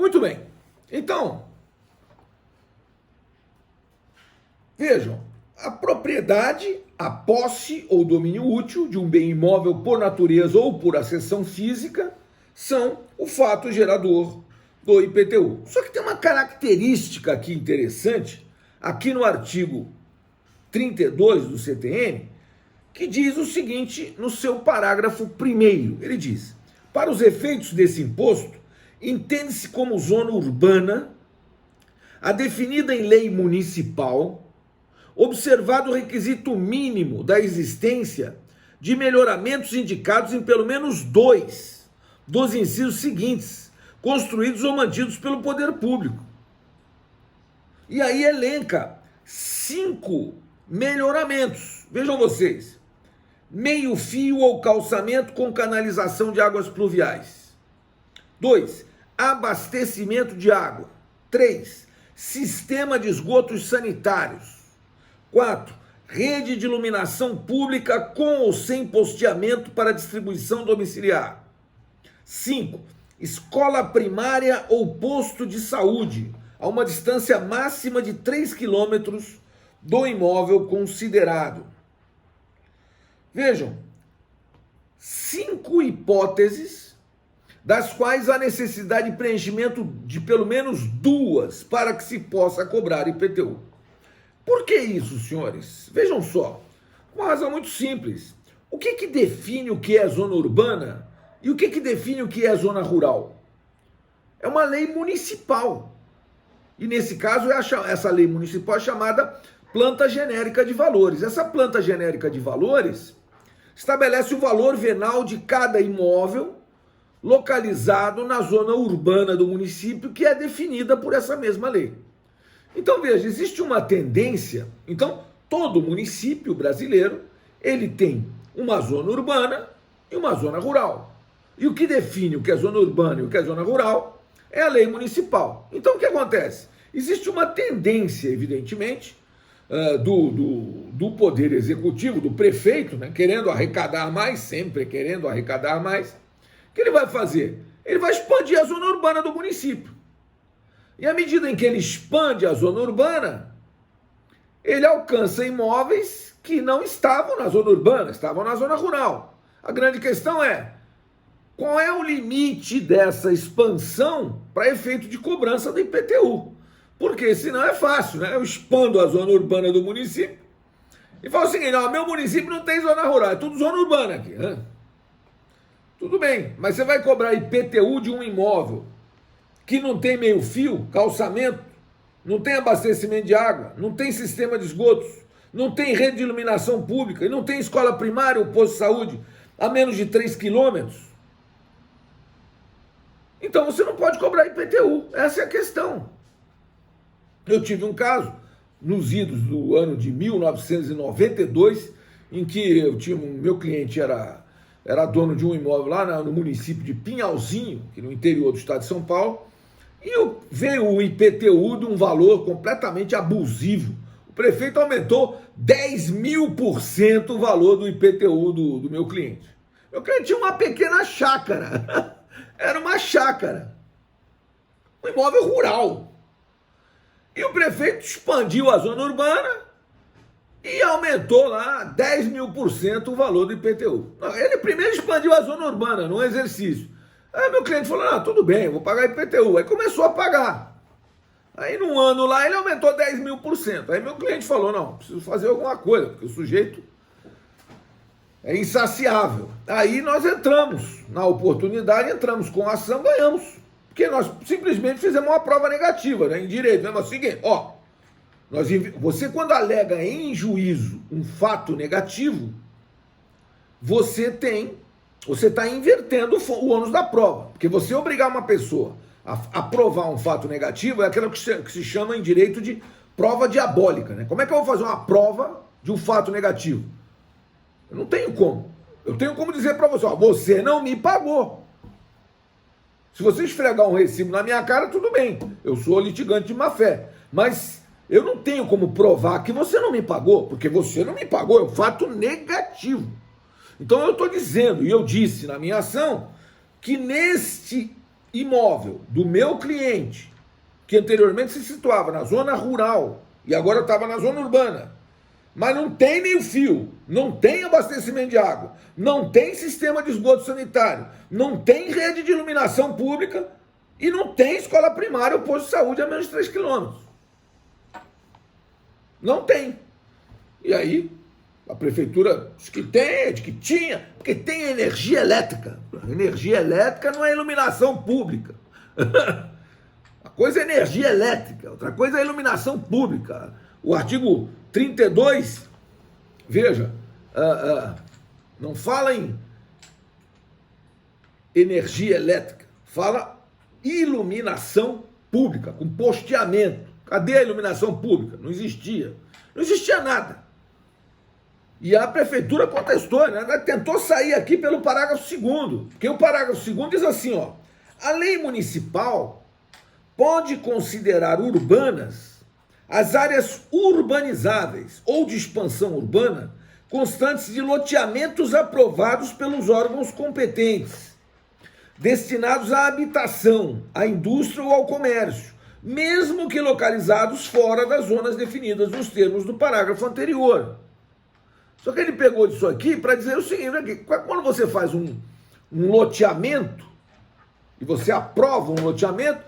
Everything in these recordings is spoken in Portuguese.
Muito bem. Então, vejam, a propriedade, a posse ou domínio útil de um bem imóvel por natureza ou por acessão física são o fato gerador do IPTU. Só que tem uma característica aqui interessante, aqui no artigo 32 do CTN, que diz o seguinte no seu parágrafo 1º. Ele diz: para os efeitos desse imposto, entende-se como zona urbana a definida em lei municipal, observado o requisito mínimo da existência de melhoramentos indicados em pelo menos 2 dos incisos seguintes, construídos ou mantidos pelo poder público. E aí elenca 5 melhoramentos. Vejam vocês: meio fio ou calçamento com canalização de águas pluviais. 2. Abastecimento de água. 3. Sistema de esgotos sanitários. 4. Rede de iluminação pública com ou sem posteamento para distribuição domiciliar. 5. Escola primária ou posto de saúde, a uma distância máxima de 3 quilômetros do imóvel considerado. Vejam, 5 hipóteses, das quais há necessidade de preenchimento de pelo menos 2 para que se possa cobrar IPTU. Por que isso, senhores? Vejam só, uma razão muito simples. O que define o que é zona urbana e o que define o que é zona rural? É uma lei municipal. E nesse caso, essa lei municipal é chamada planta genérica de valores. Essa planta genérica de valores estabelece o valor venal de cada imóvel localizado na zona urbana do município, que é definida por essa mesma lei. Então, veja, existe uma tendência. Então, todo município brasileiro, ele tem uma zona urbana e uma zona rural. E o que define o que é zona urbana e o que é zona rural é a lei municipal. Então, o que acontece? Existe uma tendência, evidentemente, do poder executivo, do prefeito, né, querendo arrecadar mais, sempre querendo arrecadar mais. O que ele vai fazer? Ele vai expandir a zona urbana do município. E à medida em que ele expande a zona urbana, ele alcança imóveis que não estavam na zona urbana, estavam na zona rural. A grande questão é: qual é o limite dessa expansão para efeito de cobrança do IPTU? Porque senão é fácil, né? Eu expando a zona urbana do município e falo o seguinte: não, meu município não tem zona rural, é tudo zona urbana aqui. Né? Tudo bem, mas você vai cobrar IPTU de um imóvel que não tem meio fio, calçamento, não tem abastecimento de água, não tem sistema de esgotos, não tem rede de iluminação pública e não tem escola primária ou posto de saúde a menos de 3 quilômetros. Então você não pode cobrar IPTU, essa é a questão. Eu tive um caso nos idos do ano de 1992, em que meu cliente era dono de um imóvel lá no município de Pinhalzinho, que no interior do estado de São Paulo, e veio o IPTU de um valor completamente abusivo. O prefeito aumentou 10.000% o valor do IPTU do meu cliente. Meu cliente tinha uma pequena chácara, era uma chácara, um imóvel rural. E o prefeito expandiu a zona urbana e aumentou lá 10.000% o valor do IPTU. Ele primeiro expandiu a zona urbana, num exercício. Aí meu cliente falou: não, tudo bem, eu vou pagar IPTU. Aí começou a pagar. Aí num ano lá ele aumentou 10.000%. Aí meu cliente falou: não, preciso fazer alguma coisa, porque o sujeito é insaciável. Aí nós entramos na oportunidade, entramos com a ação, ganhamos. Porque nós simplesmente fizemos uma prova negativa, né, em direito. É o seguinte: ó, você quando alega em juízo um fato negativo, você está invertendo o ônus da prova. Porque você obrigar uma pessoa a provar um fato negativo é aquilo que se chama em direito de prova diabólica. Né? Como é que eu vou fazer uma prova de um fato negativo? Eu não tenho como. Eu tenho como dizer para você: ó, você não me pagou. Se você esfregar um recibo na minha cara, tudo bem. Eu sou litigante de má fé. Mas eu não tenho como provar que você não me pagou, porque você não me pagou, é um fato negativo. Então eu estou dizendo, e eu disse na minha ação, que neste imóvel do meu cliente, que anteriormente se situava na zona rural e agora estava na zona urbana, mas não tem meio fio, não tem abastecimento de água, não tem sistema de esgoto sanitário, não tem rede de iluminação pública e não tem escola primária ou posto de saúde a menos de 3 quilômetros. Não tem. E aí, a prefeitura diz que tem, diz que tinha, porque tem energia elétrica. Energia elétrica não é iluminação pública. Uma coisa é energia elétrica, outra coisa é iluminação pública. O artigo 32, veja, não fala em energia elétrica, fala iluminação pública, com posteamento. Cadê a iluminação pública? Não existia. Não existia nada. E a prefeitura contestou, né? Ela tentou sair aqui pelo parágrafo 2º, porque o parágrafo 2º diz assim, ó, a lei municipal pode considerar urbanas as áreas urbanizáveis ou de expansão urbana constantes de loteamentos aprovados pelos órgãos competentes, destinados à habitação, à indústria ou ao comércio, mesmo que localizados fora das zonas definidas nos termos do parágrafo anterior. Só que ele pegou disso aqui para dizer o seguinte, quando você faz um loteamento, e você aprova um loteamento,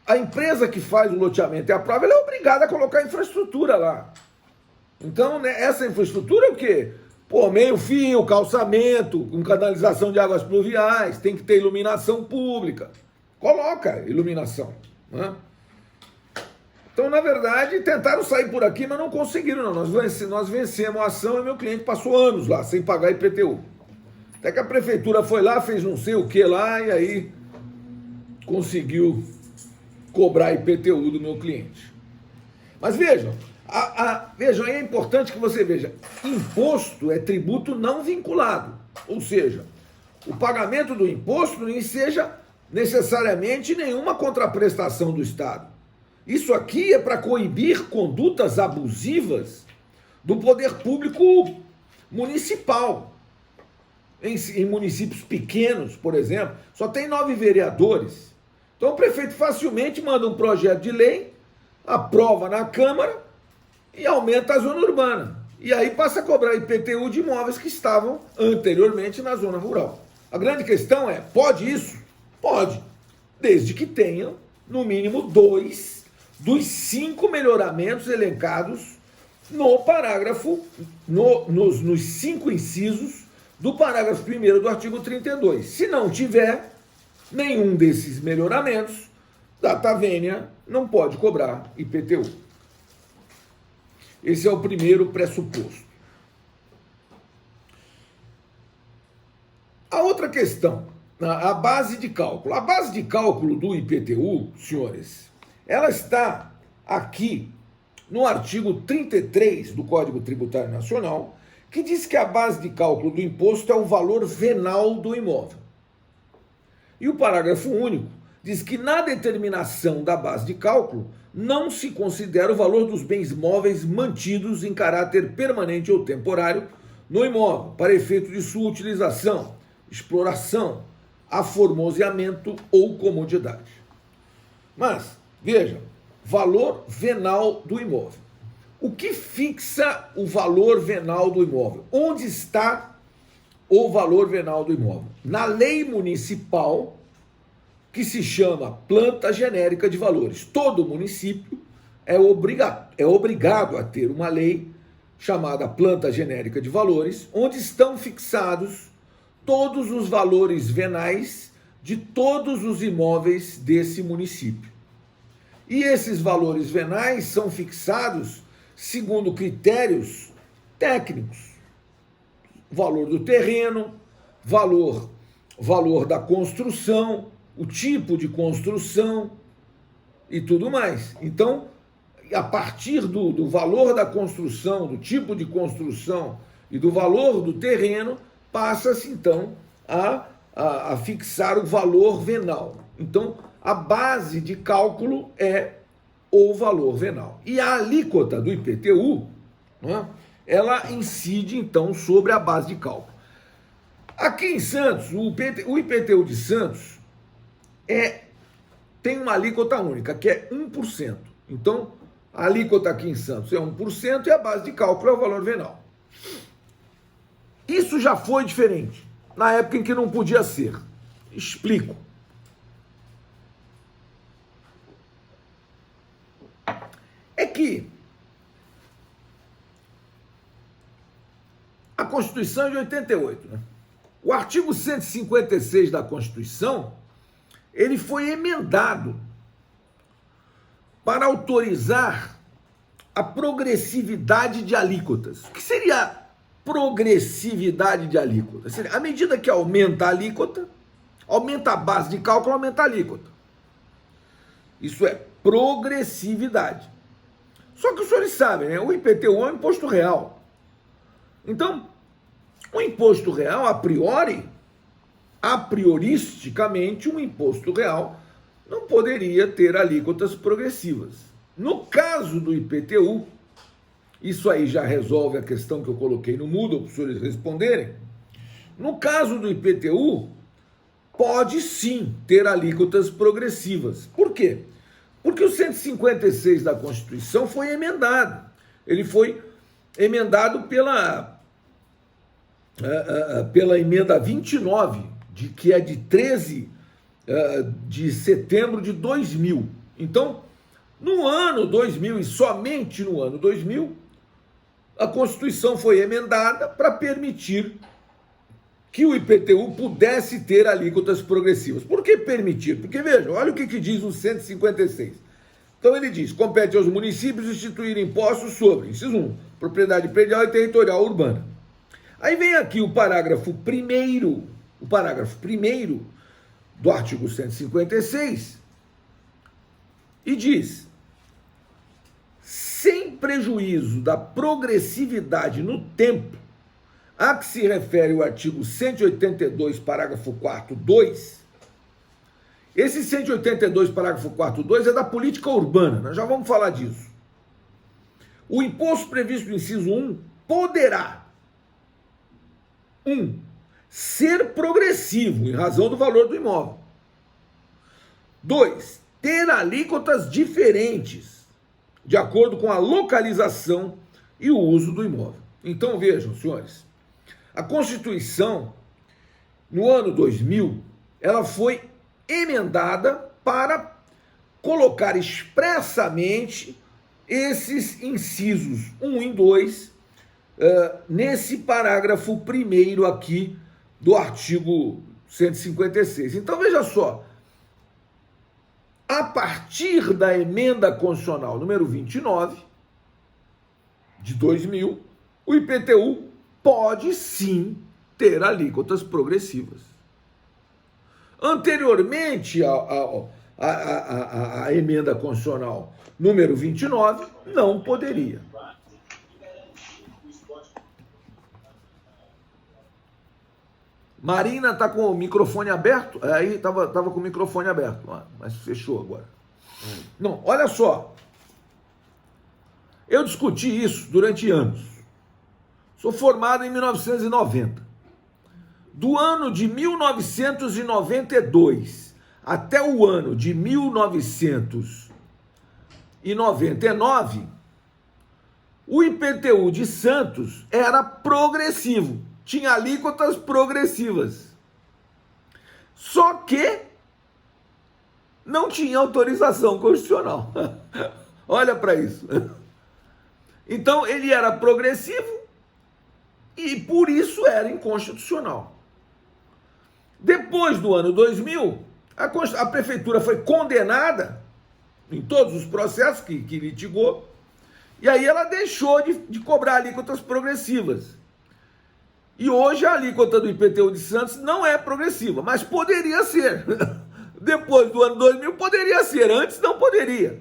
a empresa que faz o loteamento e aprova, ela é obrigada a colocar infraestrutura lá. Então, né, essa infraestrutura é o quê? Pô, meio fio, calçamento, com canalização de águas pluviais, tem que ter iluminação pública. Coloca iluminação, né? Então, na verdade, tentaram sair por aqui, mas não conseguiram, não. Nós vencemos a ação e meu cliente passou anos lá, sem pagar IPTU. Até que a prefeitura foi lá, fez não sei o que lá, e aí conseguiu cobrar IPTU do meu cliente. Mas vejam, vejam, é importante que você veja, imposto é tributo não vinculado. Ou seja, o pagamento do imposto nem seja necessariamente nenhuma contraprestação do Estado. Isso aqui é para coibir condutas abusivas do poder público municipal. Em municípios pequenos, por exemplo, só tem 9 vereadores. Então o prefeito facilmente manda um projeto de lei, aprova na Câmara e aumenta a zona urbana. E aí passa a cobrar IPTU de imóveis que estavam anteriormente na zona rural. A grande questão é, pode isso? Pode, desde que tenha, no mínimo, 2 dos 5 melhoramentos elencados no parágrafo, nos 5 incisos do parágrafo 1º do artigo 32. Se não tiver nenhum desses melhoramentos, data vênia não pode cobrar IPTU. Esse é o primeiro pressuposto. A outra questão, a base de cálculo. A base de cálculo do IPTU, senhores, ela está aqui no artigo 33 do Código Tributário Nacional, que diz que a base de cálculo do imposto é o valor venal do imóvel. E o parágrafo único diz que na determinação da base de cálculo não se considera o valor dos bens móveis mantidos em caráter permanente ou temporário no imóvel, para efeito de sua utilização, exploração, aformoseamento ou comodidade. Mas, veja, valor venal do imóvel. O que fixa o valor venal do imóvel? Onde está o valor venal do imóvel? Na lei municipal, que se chama Planta Genérica de Valores. Todo município é obrigado a ter uma lei chamada Planta Genérica de Valores, onde estão fixados todos os valores venais de todos os imóveis desse município. E esses valores venais são fixados segundo critérios técnicos. Valor do terreno, valor da construção, o tipo de construção e tudo mais. Então, a partir do valor da construção, do tipo de construção e do valor do terreno, passa-se então a fixar o valor venal. Então, a base de cálculo é o valor venal. E a alíquota do IPTU, né, ela incide, então, sobre a base de cálculo. Aqui em Santos, o IPTU de Santos tem uma alíquota única, que é 1%. Então, a alíquota aqui em Santos é 1% e a base de cálculo é o valor venal. Isso já foi diferente, na época em que não podia ser. Explico. É que a Constituição é de 88, né? O artigo 156 da Constituição, ele foi emendado para autorizar a progressividade de alíquotas. O que seria progressividade de alíquotas? Seria, à medida que aumenta a alíquota, aumenta a base de cálculo, aumenta a alíquota. Isso é progressividade. Só que os senhores sabem, né? O IPTU é um imposto real. Então, o imposto real, a prioristicamente, um imposto real não poderia ter alíquotas progressivas. No caso do IPTU, isso aí já resolve a questão que eu coloquei no Moodle para os senhores responderem. No caso do IPTU, pode sim ter alíquotas progressivas. Por quê? Porque o 156 da Constituição foi emendado. Ele foi emendado pela emenda 29, que é de 13 de setembro de 2000. Então, no ano 2000 e somente no ano 2000, a Constituição foi emendada para permitir que o IPTU pudesse ter alíquotas progressivas. Por que permitir? Porque, vejam, olha o que diz o 156. Então ele diz, compete aos municípios instituir impostos sobre, inciso 1, propriedade predial e territorial urbana. Aí vem aqui o parágrafo primeiro do artigo 156 e diz, sem prejuízo da progressividade no tempo a que se refere o artigo 182, parágrafo 4º, 2, esse 182, parágrafo 4º, 2 é da política urbana, nós já vamos falar disso. O imposto previsto no inciso 1 poderá, 1, ser progressivo em razão do valor do imóvel. 2, ter alíquotas diferentes de acordo com a localização e o uso do imóvel. Então vejam, senhores, a Constituição, no ano 2000, ela foi emendada para colocar expressamente esses incisos 1 e 2 nesse parágrafo primeiro aqui do artigo 156. Então veja só, a partir da emenda constitucional número 29 de 2000, o IPTU pode sim ter alíquotas progressivas. Anteriormente à emenda constitucional número 29, não poderia. Marina está com o microfone aberto? Aí estava com o microfone aberto, mas fechou agora. Não, olha só. Eu discuti isso durante anos. Sou formado em 1990. Do ano de 1992 até o ano de 1999, o IPTU de Santos era progressivo. Tinha alíquotas progressivas. Só que não tinha autorização constitucional. Olha para isso. Então, ele era progressivo e, por isso, era inconstitucional. Depois do ano 2000, a prefeitura foi condenada em todos os processos que litigou, e aí ela deixou de cobrar alíquotas progressivas. E hoje a alíquota do IPTU de Santos não é progressiva, mas poderia ser. Depois do ano 2000 poderia ser, antes não poderia.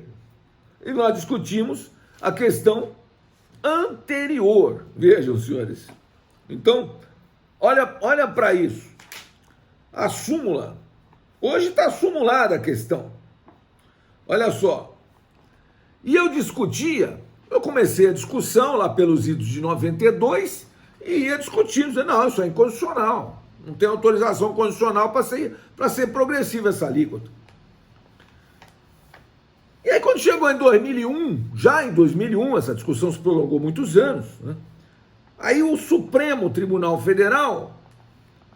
E nós discutimos a questão anterior. Vejam, senhores. Então, olha para isso. A súmula, hoje está sumulada a questão. Olha só. E eu comecei a discussão lá pelos idos de 92 e ia discutindo, dizendo, não, isso é inconstitucional. Não tem autorização constitucional para ser progressiva essa alíquota. E aí quando chegou em 2001, já em 2001, essa discussão se prolongou muitos anos, né? Aí o Supremo Tribunal Federal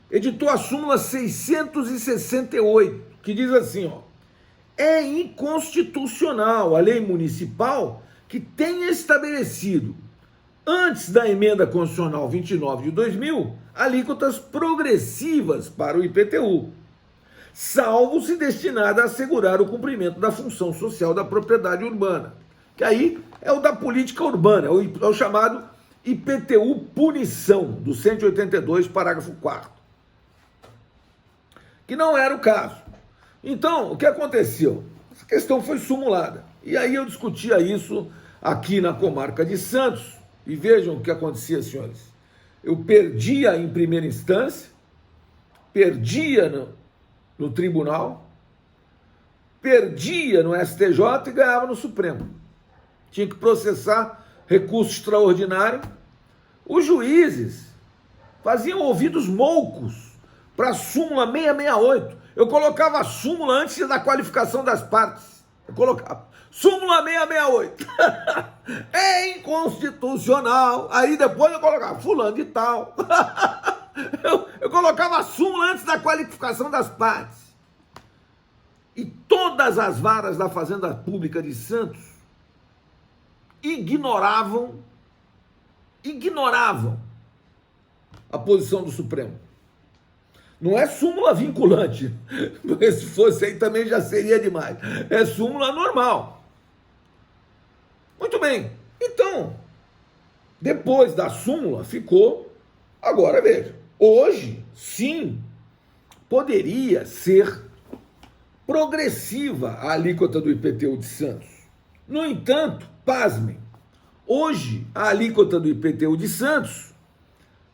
editou a súmula 668, que diz assim, ó: é inconstitucional a lei municipal que tenha estabelecido, antes da emenda constitucional 29 de 2000, alíquotas progressivas para o IPTU, salvo se destinada a assegurar o cumprimento da função social da propriedade urbana, que aí é o da política urbana, é o chamado IPTU punição, do 182, parágrafo 4º, que não era o caso. Então, o que aconteceu? Essa questão foi sumulada, e aí eu discutia isso aqui na comarca de Santos, e vejam o que acontecia, senhores. Eu perdia em primeira instância, perdia no tribunal, perdia no STJ e ganhava no Supremo. Tinha que processar recurso extraordinário. Os juízes faziam ouvidos moucos para a súmula 668. Eu colocava a súmula antes da qualificação das partes. Eu colocava súmula 668. É inconstitucional. Aí depois eu colocava fulano de tal. Eu colocava a súmula antes da qualificação das partes. E todas as varas da Fazenda Pública de Santos ignoravam a posição do Supremo. Não é súmula vinculante, porque se fosse aí também já seria demais. É súmula normal. Muito bem. Então, depois da súmula ficou, agora veja, hoje sim poderia ser progressiva a alíquota do IPTU de Santos. No entanto, pasmem, hoje a alíquota do IPTU de Santos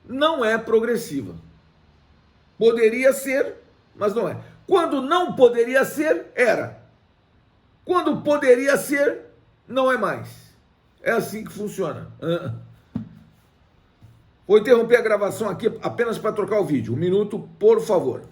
não é progressiva. Poderia ser, mas não é. Quando não poderia ser, era. Quando poderia ser, não é mais. É assim que funciona. Vou interromper a gravação aqui apenas para trocar o vídeo. 1 minuto, por favor.